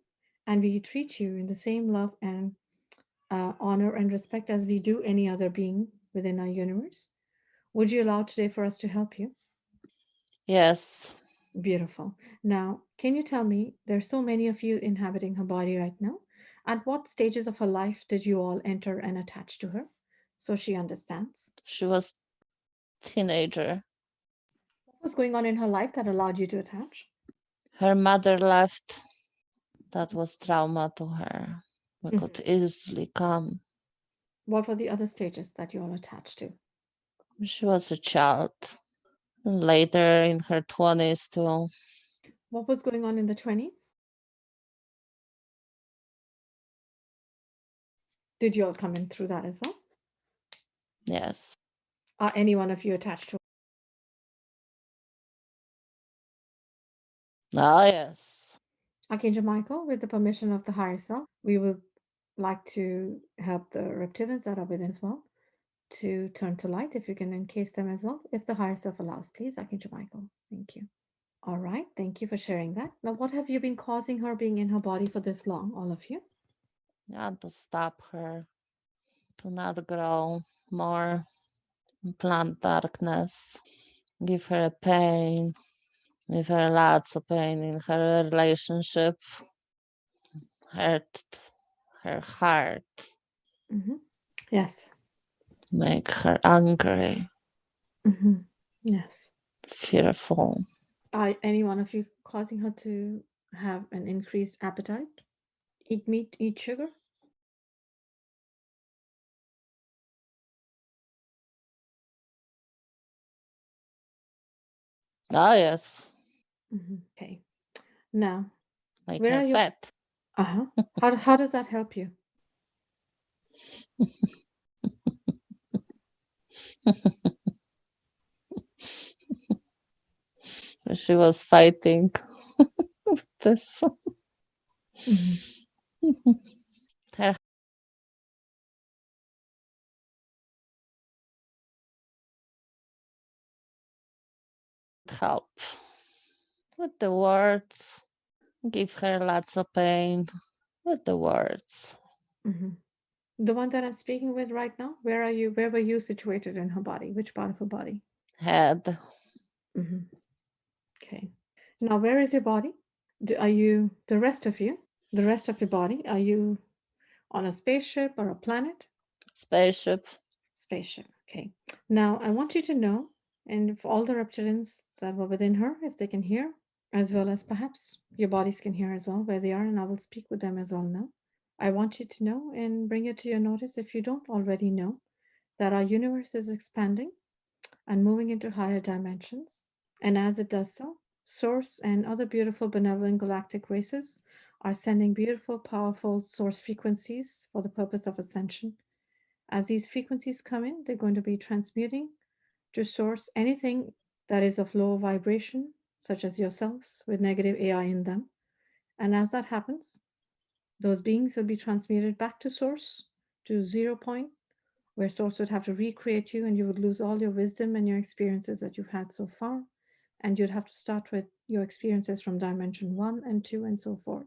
and we treat you in the same love and honor and respect as we do any other being within our universe. Would you allow today for us to help you? Yes. Beautiful. Now, can you tell me, there's so many of you inhabiting her body right now. At what stages of her life did you all enter and attach to her so she understands? She was teenager. What was going on in her life that allowed you to attach? Her mother left. That was trauma to her. We could easily come. What were the other stages that you all attached to? She was a child. And later in her 20s too. What was going on in the 20s? Did you all come in through that as well? Yes. Are any one of you attached to? Ah, yes. Archangel Michael, with the permission of the higher self, we would like to help the reptilians that are within as well to turn to light, if you can encase them as well, if the higher self allows, please, Archangel Michael. Thank you. All right, thank you for sharing that. Now, what have you been causing her being in her body for this long, all of you? Yeah, to stop her, to not grow more, plant darkness, give her a pain, give her lots of pain in her relationship, hurt her heart, Yes. make her angry, Yes. fearful. Are any one of you causing her to have an increased appetite? Eat meat, eat sugar? Ah, yes, Okay. Now, make where her are you? fat. How does that help you? She was fighting this. Her help with the words, give her lots of pain with the words. The one that I'm speaking with right now, where are you? Where were you situated in her body? Which part of her body? Head, Okay. Now, where is your body? Are you, the rest of you, the rest of your body, are you on a spaceship or a planet? spaceship. Spaceship. Okay. Now, I want you to know, and for all the reptilians that were within her, if they can hear, as well as perhaps your bodies can hear as well where they are, and I will speak with them as well now. I want you to know and bring it to your notice, if you don't already know, that our universe is expanding and moving into higher dimensions. And as it does so, Source and other beautiful benevolent galactic races are sending beautiful, powerful source frequencies for the purpose of ascension. As these frequencies come in, they're going to be transmuting to source anything that is of low vibration, such as yourselves, with negative AI in them. And as that happens, those beings will be transmuted back to source, to 0 point, where source would have to recreate you and you would lose all your wisdom and your experiences that you've had so far. And you'd have to start with your experiences from dimension 1 and 2 and so forth.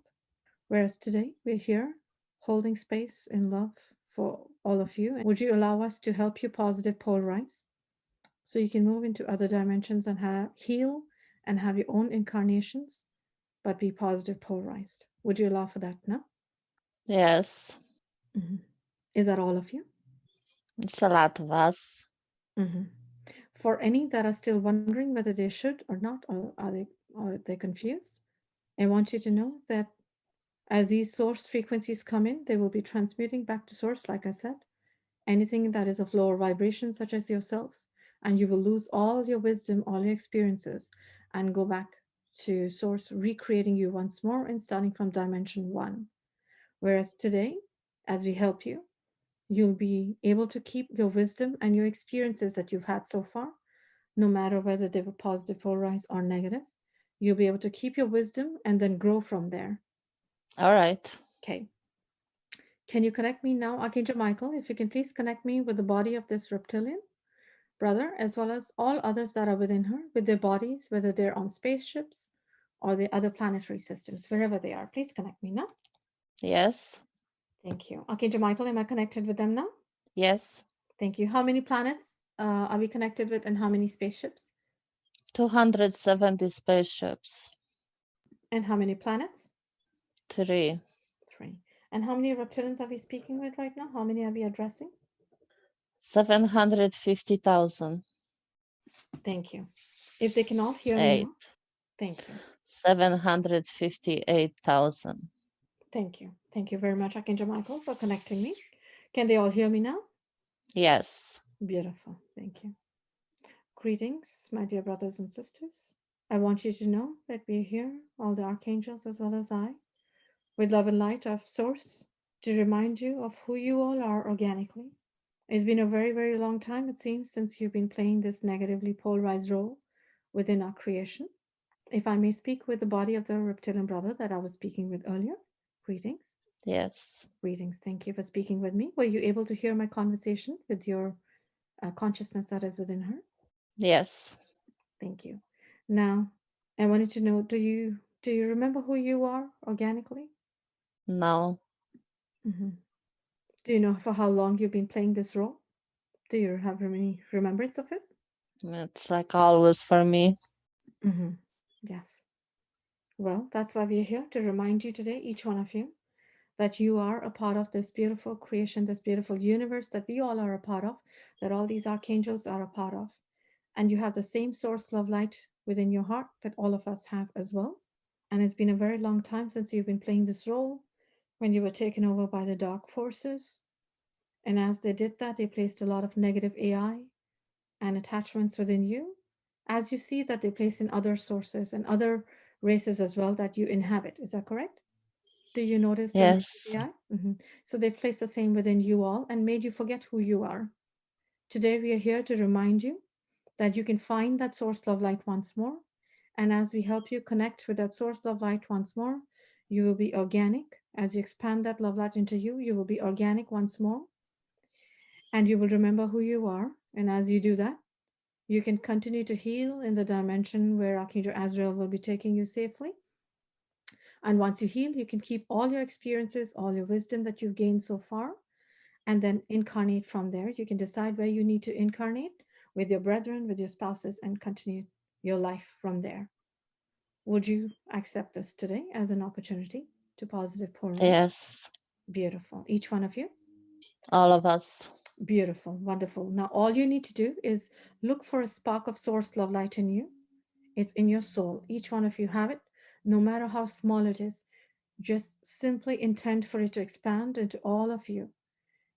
Whereas today we're here holding space in love for all of you. Would you allow us to help you positive polarize so you can move into other dimensions and heal and have your own incarnations, but be positive polarized? Would you allow for that now? Yes. Mhm. Is that all of you? It's a lot of us. Mhm. For any that are still wondering whether they should or not, or are they confused, I want you to know that as these source frequencies come in, they will be transmuting back to source, like I said, anything that is of lower vibration, such as yourselves, and you will lose all your wisdom, all your experiences, and go back to source, recreating you once more and starting from dimension one. Whereas today, as we help you, you'll be able to keep your wisdom and your experiences that you've had so far, no matter whether they were positive, polarized, or negative. You'll be able to keep your wisdom and then grow from there. All right. Okay. Can you connect me now, Archangel Michael? If you can please connect me with the body of this reptilian brother, as well as all others that are within her, with their bodies, whether they're on spaceships or the other planetary systems, wherever they are. Please connect me now. Yes. Thank you. Archangel Michael, am I connected with them now? Yes. Thank you. How many planets are we connected with, and how many spaceships? 270 spaceships. And how many planets? 3. 3. And how many reptilians are we speaking with right now? How many are we addressing? 750,000. Thank you. If they can all hear me 8. now, thank you. 758,000. Thank you. Thank you very much, Archangel Michael, for connecting me. Can they all hear me now? Yes. Beautiful. Thank you. Greetings, my dear brothers and sisters. I want you to know that we are here, all the archangels as well as I, with love and light of Source, to remind you of who you all are organically. It's been a very, very long time, it seems, since you've been playing this negatively polarized role within our creation. If I may speak with the body of the reptilian brother that I was speaking with earlier, greetings. Yes. Greetings. Thank you for speaking with me. Were you able to hear my conversation with your consciousness that is within her? Yes. Thank you. Now, I wanted to know, do you remember who you are organically? No. Hmm. Do you know for how long you've been playing this role? Do you have any remembrance of it? It's like always for me. Hmm. Yes. Well, that's why we're here to remind you today, each one of you, that you are a part of this beautiful creation, this beautiful universe that we all are a part of, that all these archangels are a part of. And you have the same source love light within your heart that all of us have as well. And it's been a very long time since you've been playing this role when you were taken over by the dark forces. And as they did that, they placed a lot of negative AI and attachments within you. As you see that they place in other sources and other races as well that you inhabit. Is that correct? Do you notice the negative Yes. AI? So they've placed the same within you all and made you forget who you are. Today, we are here to remind you that you can find that source love light once more. And as we help you connect with that source love light once more, you will be organic. As you expand that love light into you, you will be organic once more. And you will remember who you are. And as you do that, you can continue to heal in the dimension where Archangel Azrael will be taking you safely. And once you heal, you can keep all your experiences, all your wisdom that you've gained so far, and then incarnate from there. You can decide where you need to incarnate with your brethren, with your spouses, and continue your life from there. Would you accept this today as an opportunity to positive polarize? Yes. Beautiful. Each one of you. All of us. Beautiful. Wonderful. Now, all you need to do is look for a spark of source love light in you. It's in your soul. Each one of you have it, no matter how small it is. Just simply intend for it to expand into all of you,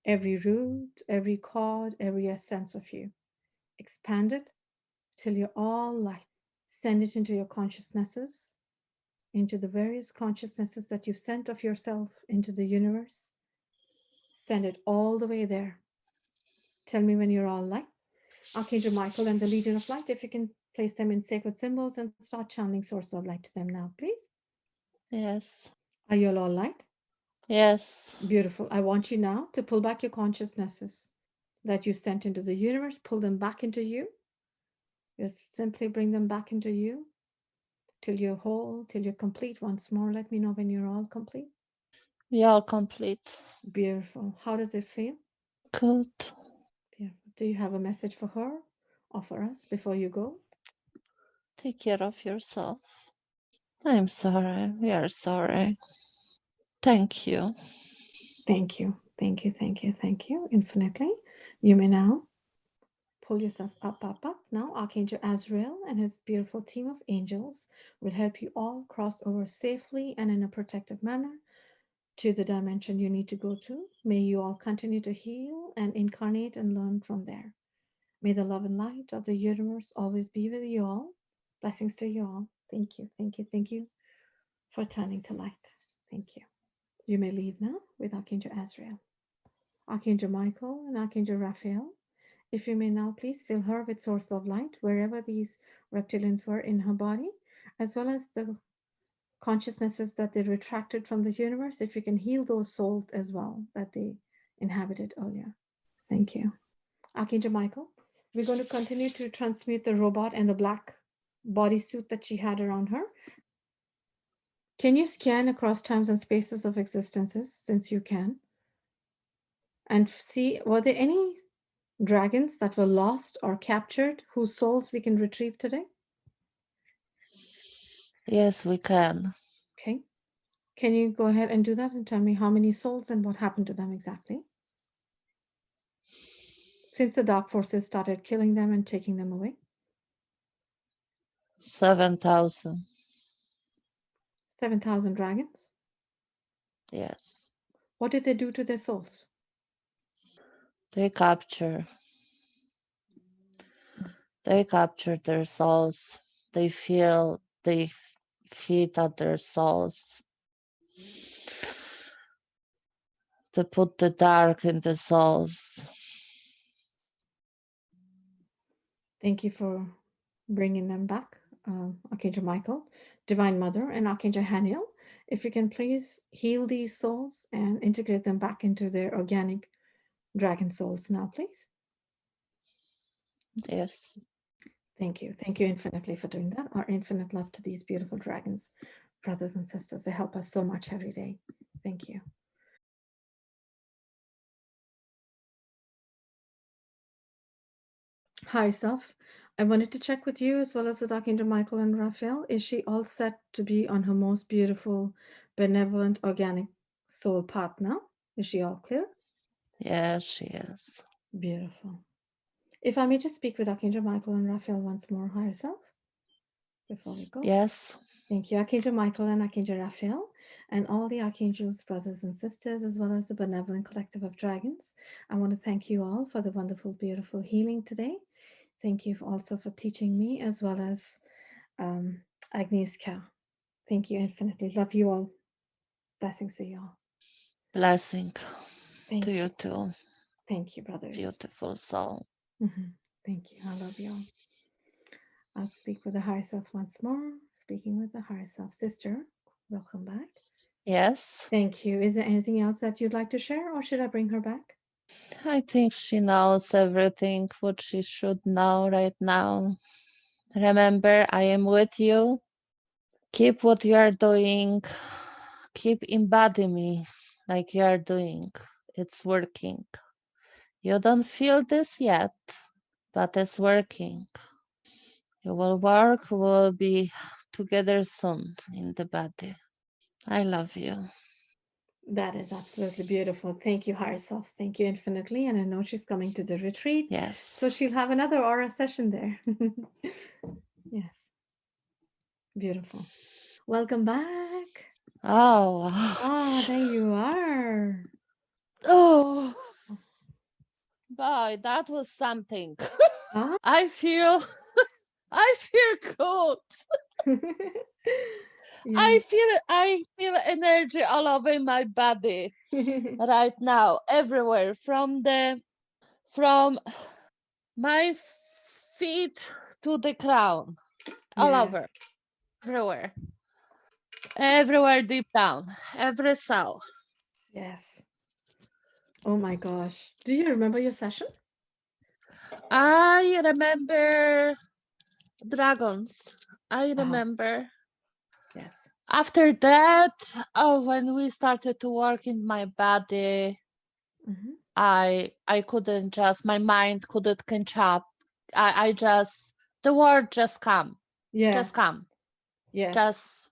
every root, every chord, every essence of you. Expand it till you're all light. Send it into your consciousnesses, into the various consciousnesses that you've sent of yourself into the universe. Send it all the way there. Tell me when you're all light. Archangel Michael and the Legion of Light, if you can place them in sacred symbols and start channeling source of light to them now, please. Yes. Are you all light? Yes. Beautiful. I want you now to pull back your consciousnesses that you sent into the universe, pull them back into you. Just simply bring them back into you till you're whole, till you're complete once more. Let me know when you're all complete. We are complete. Beautiful. How does it feel? Good. Beautiful. Do you have a message for her or for us before you go? Take care of yourself. I'm sorry. We are sorry. Thank you. Thank you. Thank you. Thank you. Thank you infinitely. You may now pull yourself up, up, up. Now, Archangel Azrael and his beautiful team of angels will help you all cross over safely and in a protective manner to the dimension you need to go to. May you all continue to heal and incarnate and learn from there. May the love and light of the universe always be with you all. Blessings to you all. Thank you, thank you, thank you for turning to light. Thank you. You may leave now with Archangel Azrael, Archangel Michael, and Archangel Raphael. If you may now please fill her with source of light wherever these reptilians were in her body, as well as the consciousnesses that they retracted from the universe, if you can heal those souls as well that they inhabited earlier. Thank you. Archangel Michael, we're going to continue to transmute the robot and the black bodysuit that she had around her. Can you scan across times and spaces of existences, since you can, and see were there any dragons that were lost or captured whose souls we can retrieve today? Yes, we can. Okay. Can you go ahead and do that and tell me how many souls and what happened to them exactly? Since the dark forces started killing them and taking them away? 7,000. 7,000 dragons? Yes. What did they do to their souls? They capture. They capture their souls. They feel. They feed on their souls. They put the dark in the souls. Thank you for bringing them back, Archangel Michael, Divine Mother, and Archangel Haniel. If you can please heal these souls and integrate them back into their organic dragon souls now, please. Yes. Thank you. Thank you infinitely for doing that. Our infinite love to these beautiful dragons, brothers and sisters. They help us so much every day. Thank you. Hi, Self. I wanted to check with you as well as with Archangel Michael and Raphael. Is she all set to be on her most beautiful, benevolent, organic soul path now? Is she all clear? Yes, she is. Beautiful. If I may just speak with Archangel Michael and Raphael once more, higher self, before we go. Yes. Thank you, Archangel Michael and Archangel Raphael, and all the Archangels, brothers and sisters, as well as the benevolent collective of dragons. I want to thank you all for the wonderful, beautiful healing today. Thank you also for teaching me, as well as Agnieszka. Thank you infinitely. Love you all. Blessings to you all. Blessing to Thank you you. too. Thank you, brothers. Beautiful soul. Thank you. I love you all. I'll speak with the higher self once more. Speaking with the higher self. Sister, welcome back. Yes. Thank you. Is there anything else that you'd like to share, or should I bring her back? I think she knows everything what she should know right now. Remember, I am with you. Keep what you are doing. Keep embody me like you are doing. It's working. You don't feel this yet, but it's working. You will work, we'll be together soon in the body. I love you. That is absolutely beautiful. Thank you, higher self. Thank you infinitely. And I know she's coming to the retreat, Yes. so she'll have another aura session there. Yes. Beautiful. Welcome back. Oh. Ah, there you are. Oh. Boy, that was something. Ah. I feel good. Yeah. I feel energy all over my body right now, everywhere, from my feet to the crown, all Yes. over, everywhere, everywhere deep down, every cell. Yes. Oh my gosh. Do you remember your session? I remember dragons. I Uh-huh. remember. Yes. After that, when we started to work in my body, I couldn't just, my mind couldn't catch up. I just, the word just come. Yeah. Just come. Yes. Just,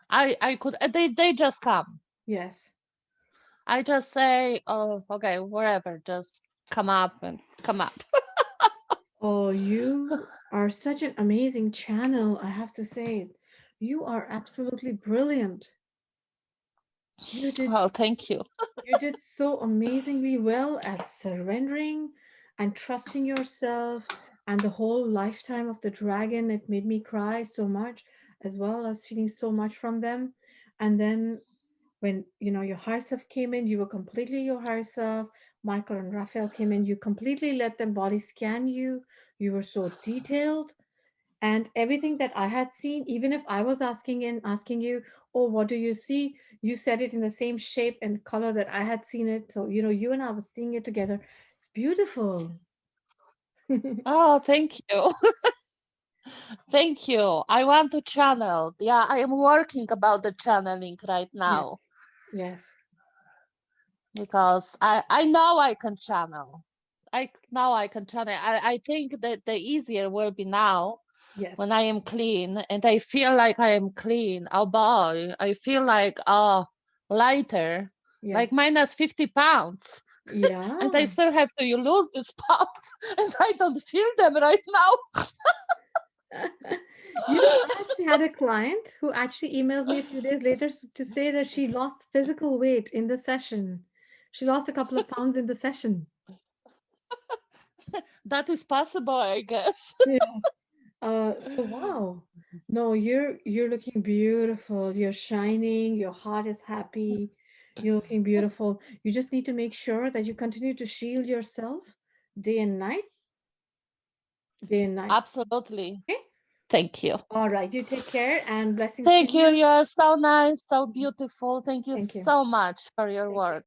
I could, they just come. Yes. I just say, oh, okay, wherever, just come up and come up. Oh, you are such an amazing channel, I have to say. You are absolutely brilliant. You did Well, thank you. you did so amazingly well at surrendering and trusting yourself and the whole lifetime of the dragon. It made me cry so much, as well as feeling so much from them. And then when your higher self came in, you were completely your higher self. Michael and Raphael came in, you completely let them body scan you. You were so detailed, and everything that I had seen, even if I was asking you, oh, what do you see, you said it in the same shape and color that I had seen it. So you and I was seeing it together. It's beautiful. Oh, thank you. Thank you. I want to channel. Yeah, I am working about the channeling right Yes. now Yes. because I know I can channel. I can channel. I think that the easier will be now when Yes. I am clean and I feel like I am clean. Oh boy, I feel like lighter, like Yes. minus 50 pounds. And I Yeah. still have to lose these pounds and I don't feel them right now. I actually had a client who actually emailed me a few days later to say that she lost physical weight in the session. She lost a couple of pounds in the session. That is possible, I guess. Yeah. So wow. No, you're looking beautiful. You're shining. Your heart is happy. You're looking beautiful. You just need to make sure that you continue to shield yourself day and night, day and night. Absolutely. Okay? Thank you. All right. You take care and blessings to Thank you. you. You are so nice, so beautiful. Thank you Thank you. so much for your Thank you. work.